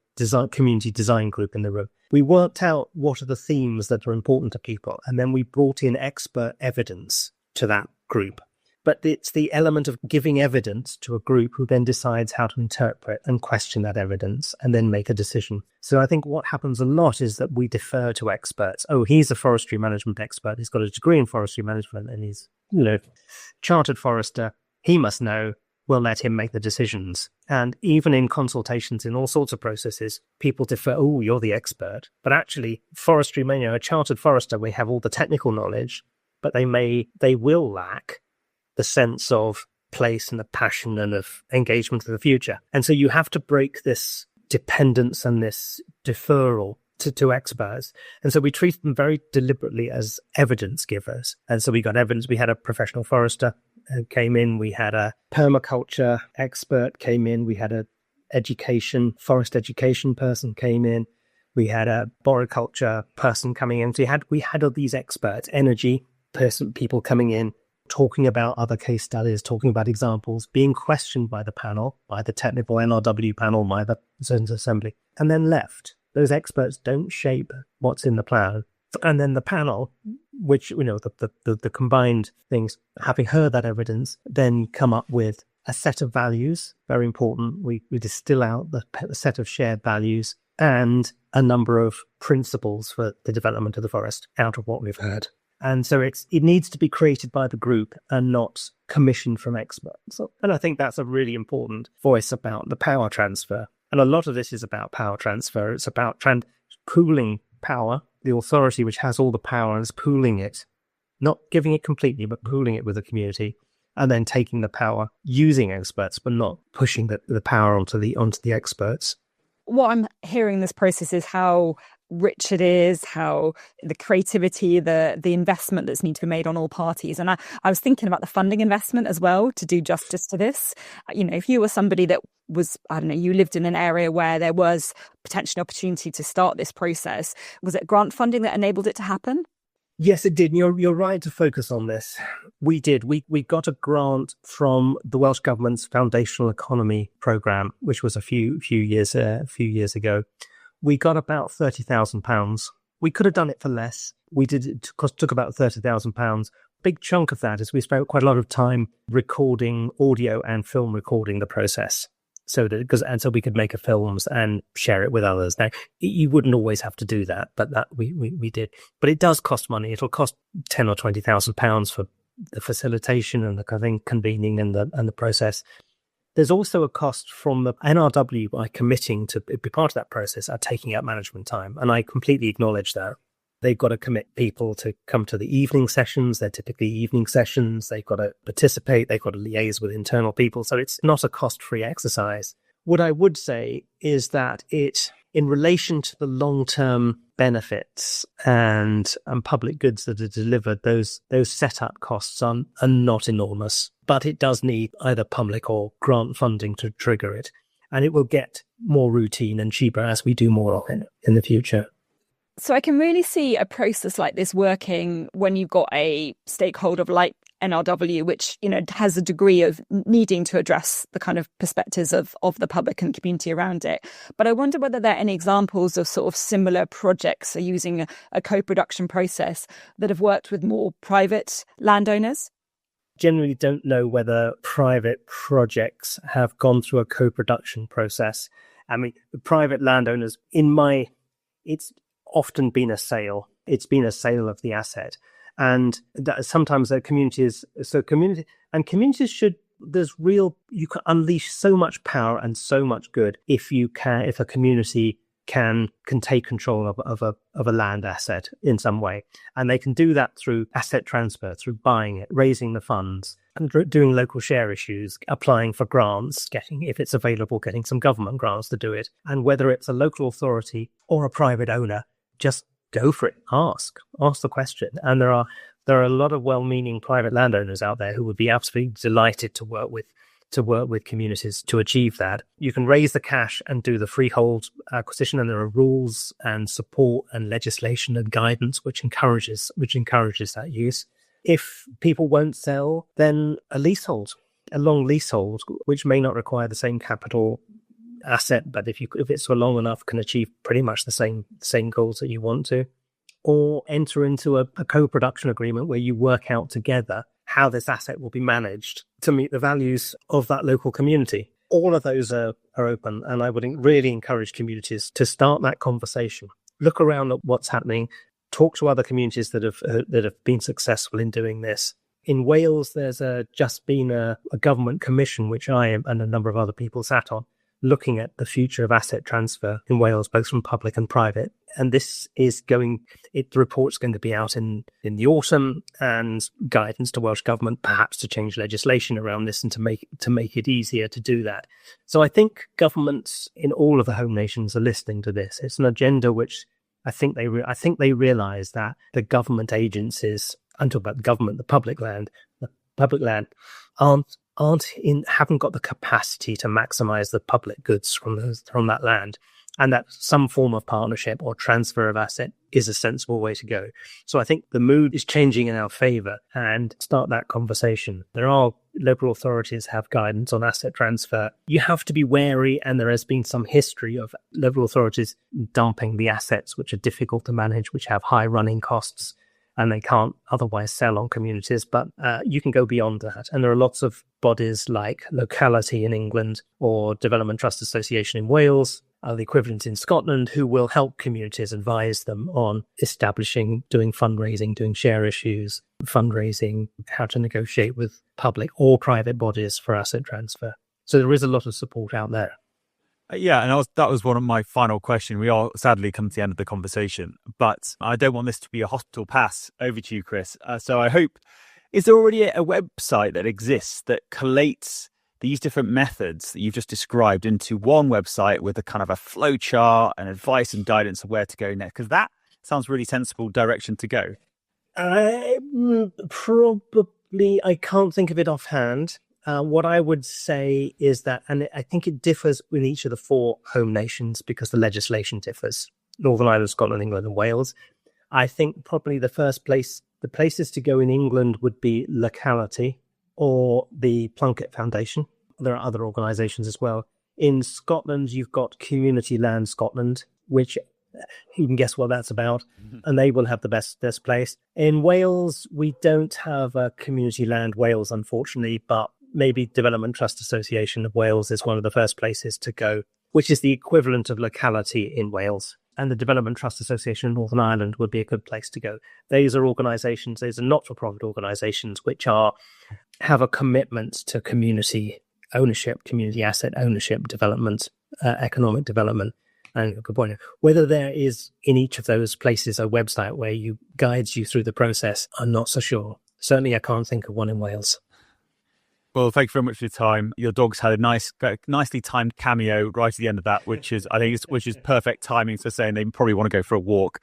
community design group in the room. We worked out what are the themes that are important to people. And then we brought in expert evidence to that group. But it's the element of giving evidence to a group who then decides how to interpret and question that evidence and then make a decision. So I think what happens a lot is that we defer to experts. Oh, he's a forestry management expert. He's got a degree in forestry management and he's, chartered forester. He must know. We'll let him make the decisions. And even in consultations, in all sorts of processes, people defer, oh, you're the expert. But actually, forestry, a chartered forester, we have all the technical knowledge, but they will lack the sense of place and the passion and of engagement for the future. And so you have to break this dependence and this deferral to experts. And so we treat them very deliberately as evidence givers. And so we got evidence. We had a professional forester who came in. We had a permaculture expert came in. We had a forest education person came in. We had a boriculture person coming in. So we had all these experts, people coming in, talking about other case studies, talking about examples, being questioned by the panel, by the technical NRW panel, by the Zones Assembly, and then left. Those experts don't shape what's in the plan. And then the panel, which, the combined things, having heard that evidence, then come up with a set of values, very important. We distill out the set of shared values and a number of principles for the development of the forest out of what we've heard. And so it needs to be created by the group and not commissioned from experts. And I think that's a really important voice about the power transfer. And a lot of this is about power transfer. It's about pooling power, the authority which has all the power and is pooling it, not giving it completely, but pooling it with the community, and then taking the power, using experts, but not pushing the power onto the experts. What I'm hearing in this process is how rich it is, how the creativity, the investment that's need to be made on all parties. And I was thinking about the funding investment as well to do justice to this. If you were somebody that was, you lived in an area where there was potential opportunity to start this process, was it grant funding that enabled it to happen? Yes, it did. You're right to focus on this. We did. We got a grant from the Welsh Government's Foundational Economy programme, which was a few years ago. We got about £30,000. We could have done it for less. We did. It took about £30,000. Big chunk of that is we spent quite a lot of time recording audio and film recording the process. So we could make films and share it with others. Now, you wouldn't always have to do that, but that we did. But it does cost money. It'll cost £10,000 or £20,000 for the facilitation and the kind of thing, convening and the process. There's also a cost from the NRW by committing to be part of that process are taking up management time, and I completely acknowledge that. They've got to commit people to come to the evening sessions. They're typically evening sessions. They've got to participate. They've got to liaise with internal people. So it's not a cost-free exercise. What I would say is that in relation to the long-term benefits and public goods that are delivered, those setup costs are not enormous. But it does need either public or grant funding to trigger it. And it will get more routine and cheaper as we do more of it in the future. So I can really see a process like this working when you've got a stakeholder like NRW, which, has a degree of needing to address the kind of perspectives of the public and community around it. But I wonder whether there are any examples of sort of similar projects or using a co-production process that have worked with more private landowners. Generally don't know whether private projects have gone through a co-production process. I mean, the private landowners, it's often been a sale. It's been a sale of the asset. And sometimes their communities should, you can unleash so much power and so much good if a community can take control of a land asset in some way. And they can do that through asset transfer, through buying it, raising the funds, and doing local share issues, applying for grants, if it's available, getting some government grants to do it. And whether it's a local authority or a private owner, just go for it. Ask the question. And there are a lot of well-meaning private landowners out there who would be absolutely delighted to work with communities to achieve that. You can raise the cash and do the freehold acquisition, and there are rules and support and legislation and guidance which encourages that use. If people won't sell, then a leasehold. a long leasehold, which may not require the same capital asset, but if it's for long enough, can achieve pretty much the same goals that you want to, or enter into a co-production agreement where you work out together how this asset will be managed to meet the values of that local community. All of those are open, and I would really encourage communities to start that conversation. Look around at what's happening. Talk to other communities that have been successful in doing this. In Wales, there's just been a government commission, which I and a number of other people sat on, looking at the future of asset transfer in Wales, both from public and private. And this is the report's going to be out in the autumn, and guidance to Welsh Government perhaps to change legislation around this and to make it easier to do that. So I think governments in all of the home nations are listening to this. It's an agenda which I think they realise that the government agencies, I'm talking about the government, the public land haven't got the capacity to maximise the public goods from that land, and that some form of partnership or transfer of asset is a sensible way to go. So I think the mood is changing in our favour, and start that conversation. Local authorities have guidance on asset transfer. You have to be wary, and there has been some history of local authorities dumping the assets which are difficult to manage, which have high running costs, and they can't otherwise sell on communities. But you can go beyond that. And there are lots of bodies like Locality in England or Development Trust Association in Wales, the equivalent in Scotland, who will help communities, advise them on establishing, doing fundraising, doing share issues, fundraising, how to negotiate with public or private bodies for asset transfer. So there is a lot of support out there. Yeah, and that was one of my final question. We are sadly come to the end of the conversation, but I don't want this to be a hospital pass. Over to you, Chris. So I hope, is there already a website that exists that collates these different methods that you've just described into one website with a kind of a flow chart and advice and guidance of where to go next? Because that sounds really sensible direction to go. I can't think of it offhand. What I would say is that, and I think it differs with each of the four home nations because the legislation differs. Northern Ireland, Scotland, England and Wales. I think probably the places to go in England would be Locality or the Plunkett Foundation. There are other organisations as well. In Scotland, you've got Community Land Scotland, which you can guess what that's about, and they will have the best place. In Wales, we don't have a Community Land Wales, unfortunately, but maybe Development Trust Association of Wales is one of the first places to go, which is the equivalent of Locality in Wales. And the Development Trust Association in Northern Ireland would be a good place to go. These are not-for-profit organisations which have a commitment to community ownership, community asset ownership, development, economic development. And a good point. Whether there is in each of those places a website where guides you through the process, I'm not so sure. Certainly, I can't think of one in Wales. Well, thank you very much for your time. Your dog's had a nicely timed cameo right at the end of that, which is perfect timing for saying they probably want to go for a walk.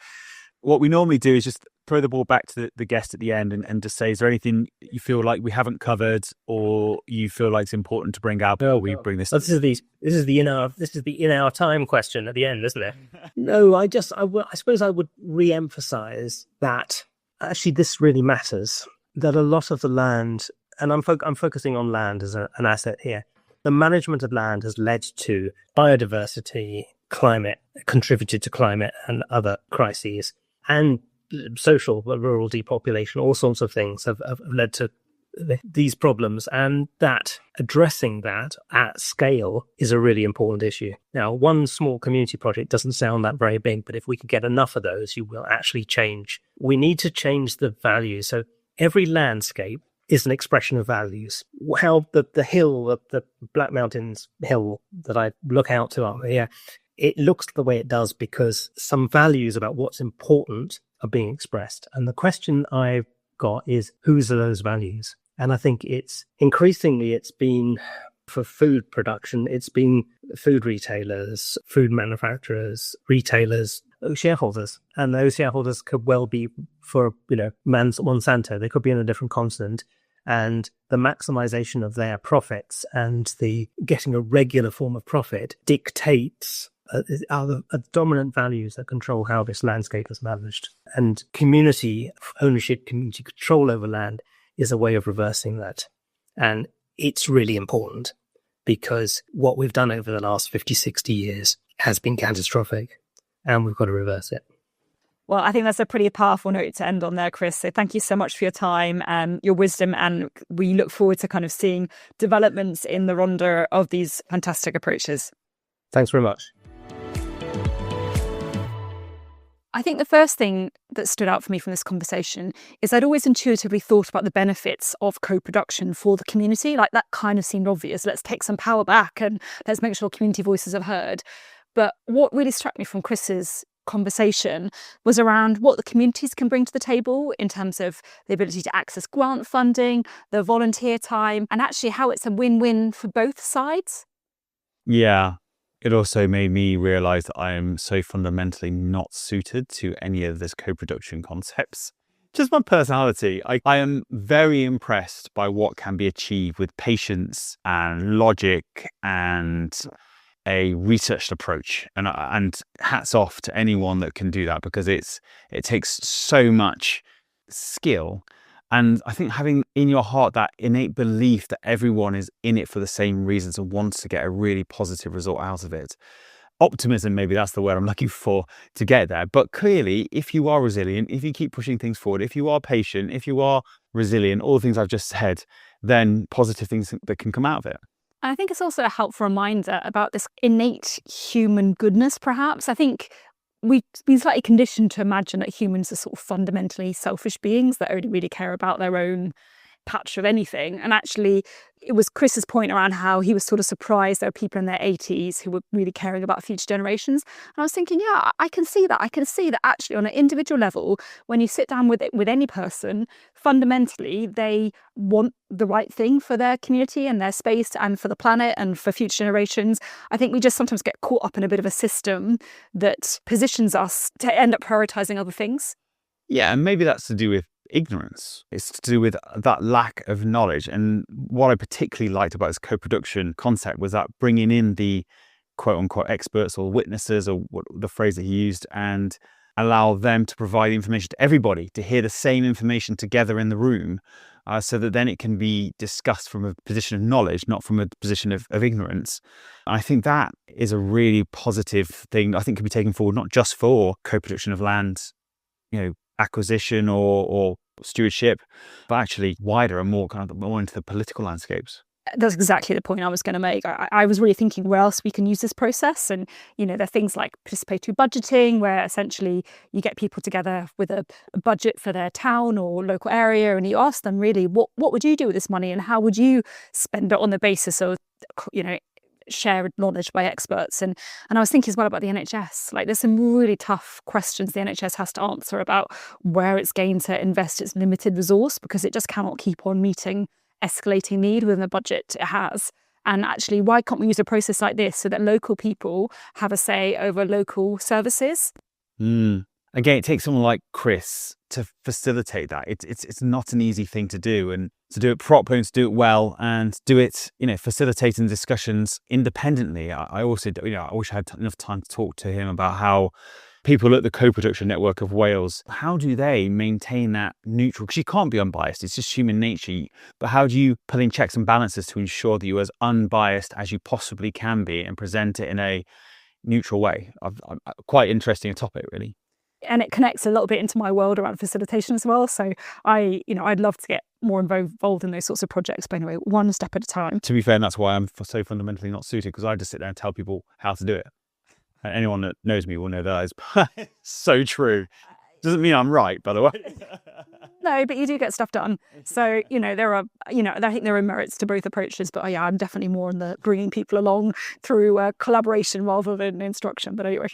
What we normally do is just throw the ball back to the guest at the end and just say, is there anything you feel like we haven't covered or you feel like it's important to bring out before we bring this? This is the in our time question at the end, isn't it? No, I suppose I would re-emphasize that actually this really matters, that a lot of the land, and I'm focusing on land as an asset here, the management of land has led to biodiversity, climate, contributed to climate and other crises, and social, rural depopulation, all sorts of things have led to these problems, and that addressing that at scale is a really important issue. Now, one small community project doesn't sound that very big, but if we can get enough of those, you will actually change. We need to change the values. So every landscape is an expression of values. How the hill, the Black Mountains hill that I look out to up here, it looks the way it does because some values about what's important are being expressed. And the question I've got is, whose are those values? And I think it's been for food production, it's been food retailers, food manufacturers, retailers, shareholders. And those shareholders could well be for, Monsanto. They could be in a different continent. And the maximization of their profits and the getting a regular form of profit dictates are the dominant values that control how this landscape is managed. And community ownership, community control over land is a way of reversing that. And it's really important because what we've done over the last 50, 60 years has been catastrophic and we've got to reverse it. Well, I think that's a pretty powerful note to end on there, Chris. So thank you so much for your time and your wisdom. And we look forward to kind of seeing developments in the Rhondda of these fantastic approaches. Thanks very much. I think the first thing that stood out for me from this conversation is I'd always intuitively thought about the benefits of co-production for the community. Like that kind of seemed obvious. Let's take some power back and let's make sure community voices are heard. But what really struck me from Chris's conversation was around what the communities can bring to the table in terms of the ability to access grant funding, the volunteer time, and actually how it's a win-win for both sides. Yeah. It also made me realize that I am so fundamentally not suited to any of this co-production concepts. Just my personality. I am very impressed by what can be achieved with patience and logic and a researched approach. And hats off to anyone that can do that, because it takes so much skill. And I think having in your heart that innate belief that everyone is in it for the same reasons and wants to get a really positive result out of it. Optimism, maybe that's the word I'm looking for to get there. But clearly, if you are resilient, if you keep pushing things forward, if you are patient, if you are resilient, all the things I've just said, then positive things that can come out of it. I think it's also a helpful reminder about this innate human goodness, perhaps. I think we've been slightly conditioned to imagine that humans are sort of fundamentally selfish beings that only really care about their own patch of anything. And actually, it was Chris's point around how he was sort of surprised there are people in their 80s who were really caring about future generations. And I was thinking, yeah, I can see that. I can see that actually on an individual level, when you sit down with any person, fundamentally, they want the right thing for their community and their space and for the planet and for future generations. I think we just sometimes get caught up in a bit of a system that positions us to end up prioritizing other things. Yeah, and maybe that's to do with ignorance. It's to do with that lack of knowledge. And what I particularly liked about this co-production concept was that bringing in the quote unquote experts or witnesses, or what the phrase that he used, and allow them to provide information to everybody to hear the same information together in the room, so that then it can be discussed from a position of knowledge, not from a position of ignorance. And I think that is a really positive thing I think can be taken forward, not just for co-production of land, acquisition or stewardship, but actually wider and more into the political landscapes. That's exactly the point I was going to make. I was really thinking where else we can use this process. And, there are things like participatory budgeting, where essentially you get people together with a budget for their town or local area, and you ask them really, what would you do with this money and how would you spend it on the basis of, shared knowledge by experts. And I was thinking as well about the NHS. Like, there's some really tough questions the NHS has to answer about where it's going to invest its limited resource, because it just cannot keep on meeting escalating need within the budget it has. And actually, why can't we use a process like this so that local people have a say over local services? Again, it takes someone like Chris to facilitate that. It's not an easy thing to do, and to do it properly and to do it well and do it, facilitating discussions independently. I also, I wish I had enough time to talk to him about how people at the co-production network of Wales, how do they maintain that neutral? Because you can't be unbiased. It's just human nature. But how do you put in checks and balances to ensure that you're as unbiased as you possibly can be and present it in a neutral way? Quite interesting topic, really. And it connects a little bit into my world around facilitation as well. So I'd love to get more involved in those sorts of projects. But anyway, one step at a time. To be fair, and that's why I'm so fundamentally not suited, because I just sit there and tell people how to do it. And anyone that knows me will know that is so true. Doesn't mean I'm right, by the way. No, but you do get stuff done. So, there are, I think there are merits to both approaches. But I'm definitely more on the bringing people along through collaboration rather than instruction. But anyway,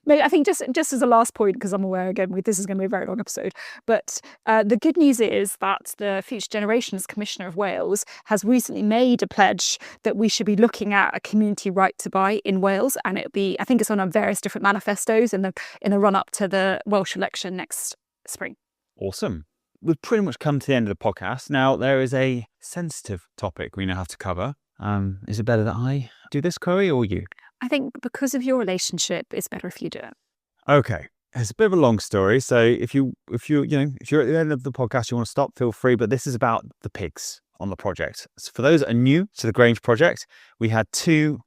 maybe I think just as a last point, because I'm aware, again, this is going to be a very long episode. But the good news is that the Future Generations Commissioner of Wales has recently made a pledge that we should be looking at a community right to buy in Wales. And I think it's on various different manifestos in the run up to the Welsh election next spring. Awesome. We've pretty much come to the end of the podcast. Now, there is a sensitive topic we now have to cover. Is it better that I do this, Chloe, or you? I think because of your relationship, it's better if you do it. Okay. It's a bit of a long story. So if you're at the end of the podcast, you want to stop, feel free. But this is about the pigs on the project. So for those that are new to the Grange Project, we had two,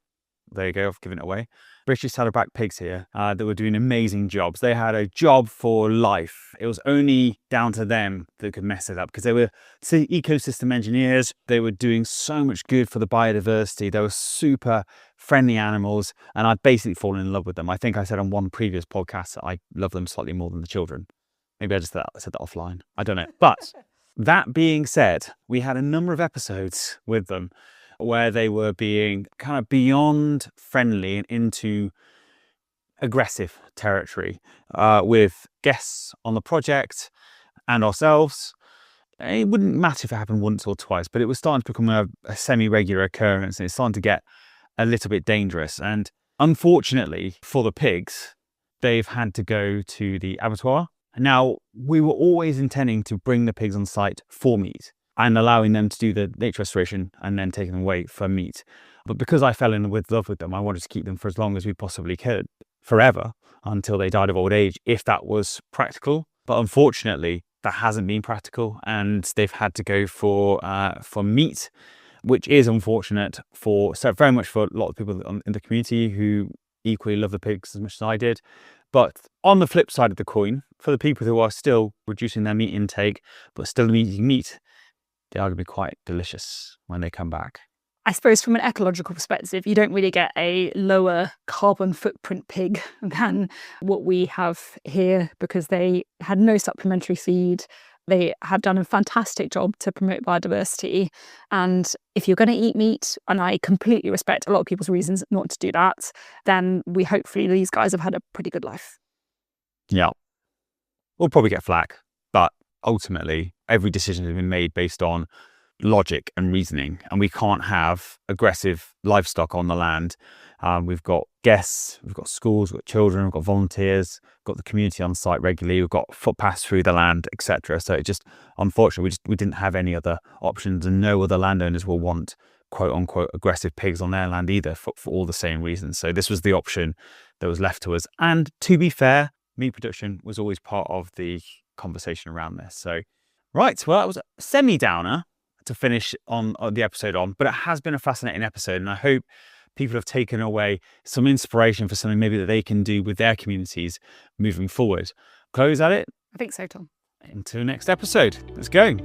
there you go, I've given it away, British Saddleback pigs here that were doing amazing jobs. They had a job for life. It was only down to them that could mess it up because they were ecosystem engineers. They were doing so much good for the biodiversity. They were super friendly animals, and I'd basically fallen in love with them. I think I said on one previous podcast that I love them slightly more than the children. Maybe I just said that offline. I don't know. But that being said, we had a number of episodes with them where they were being kind of beyond friendly and into aggressive territory with guests on the project and ourselves. It wouldn't matter if it happened once or twice, but it was starting to become a semi-regular occurrence, and it's starting to get a little bit dangerous. And unfortunately for the pigs, they've had to go to the abattoir. Now, we were always intending to bring the pigs on site for meat and allowing them to do the nature restoration and then taking them away for meat. But because I fell in love with them, I wanted to keep them for as long as we possibly could, forever, until they died of old age, if that was practical. But unfortunately, that hasn't been practical, and they've had to go for meat, which is unfortunate very much for a lot of people in the community who equally love the pigs as much as I did. But on the flip side of the coin, for the people who are still reducing their meat intake but still eating meat, they are going to be quite delicious when they come back. I suppose from an ecological perspective, you don't really get a lower carbon footprint pig than what we have here, because they had no supplementary feed. They have done a fantastic job to promote biodiversity. And if you're going to eat meat, and I completely respect a lot of people's reasons not to do that, then hopefully these guys have had a pretty good life. Yeah. We'll probably get flack, but ultimately every decision has been made based on logic and reasoning, and we can't have aggressive livestock on the land. We've got guests, we've got schools, we've got children, we've got volunteers, we've got the community on site regularly, we've got footpaths through the land, etc. So it just, unfortunately, we didn't have any other options, and no other landowners will want quote unquote aggressive pigs on their land either for all the same reasons. So this was the option that was left to us. And to be fair, meat production was always part of the conversation around this. So, right, well, that was a semi-downer to finish on the episode on, but it has been a fascinating episode, and I hope people have taken away some inspiration for something maybe that they can do with their communities moving forward. Close at it? I think so, Tom. Until next episode. Let's go.